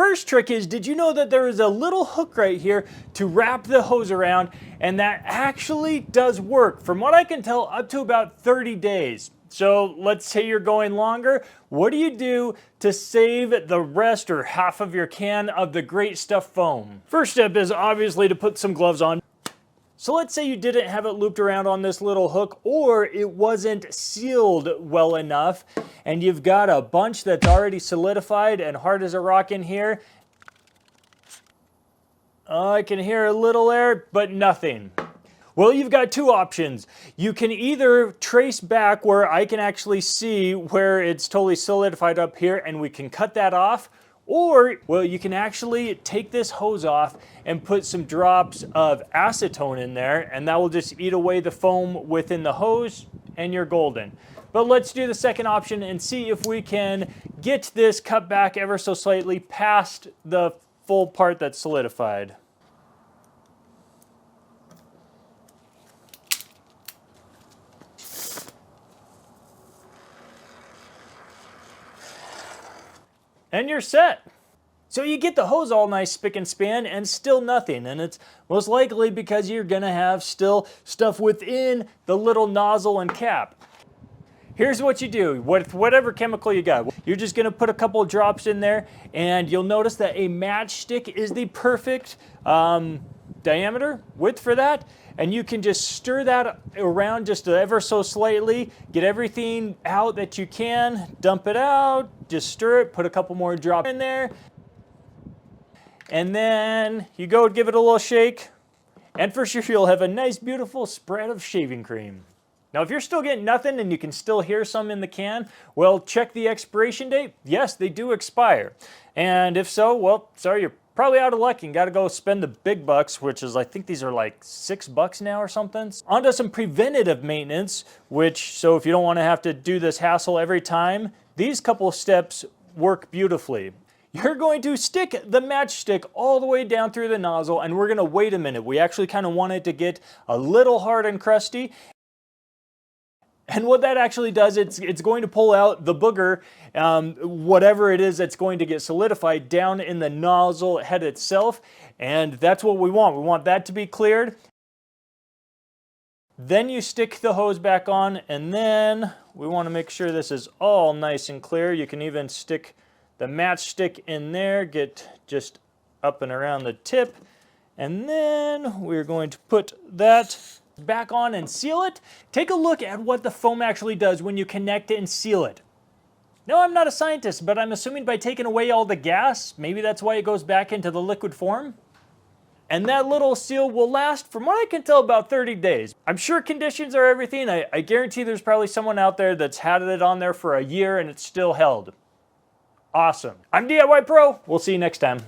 first trick is, did you know that there is a little hook right here to wrap the hose around, and that actually does work, from what I can tell, up to about 30 days. So let's say you're going longer. What do you do to save the rest or half of your can of the great stuff foam? First step is obviously to put some gloves on. So let's say you didn't have it looped around on this little hook, or it wasn't sealed well enough, and you've got a bunch that's already solidified and hard as a rock in here. Oh, I can hear a little air, but nothing. Well, you've got two options. You can either trace back where I can actually see where it's totally solidified up here and we can cut that off, or, well, you can actually take this hose off and put some drops of acetone in there, and that will just eat away the foam within the hose, and you're golden. But let's do the second option and see if we can get this cut back ever so slightly past the full part that's solidified. And you're set. So you get the hose all nice spick and span and still nothing, and it's most likely because you're gonna have still stuff within the little nozzle and cap. Here's what you do with whatever chemical you got. You're just gonna put a couple of drops in there, and you'll notice that a matchstick is the perfect diameter, width for that. And you can just stir that around just ever so slightly, get everything out that you can, dump it out, just stir it, put a couple more drops in there, and then you go give it a little shake, and for sure you'll have a nice beautiful spread of shaving cream. Now if you're still getting nothing and you can still hear some in the can, well, check the expiration date. Yes, they do expire. And if so, well, sorry, you're probably out of luck and got to go spend the big bucks, which is, I think these are like $6 now or something. On to some preventative maintenance, which, so if you don't want to have to do this hassle every time, these couple of steps work beautifully. You're going to stick the matchstick all the way down through the nozzle, and we're going to wait a minute. We actually kind of want it to get a little hard and crusty. And what that actually does, it's going to pull out the booger, whatever it is that's going to get solidified down in the nozzle head itself. And that's what we want. We want that to be cleared. Then you stick the hose back on, and then we want to make sure this is all nice and clear. You can even stick the matchstick in there, get just up and around the tip. And then we're going to put that back on and seal it. Take a look at what the foam actually does when you connect it and seal it. Now, I'm not a scientist, but I'm assuming by taking away all the gas, maybe that's why it goes back into the liquid form. And that little seal will last, from what I can tell, about 30 days. I'm sure conditions are everything. I guarantee there's probably someone out there that's had it on there for a year and it's still held. Awesome. I'm DIY Pro. We'll see you next time.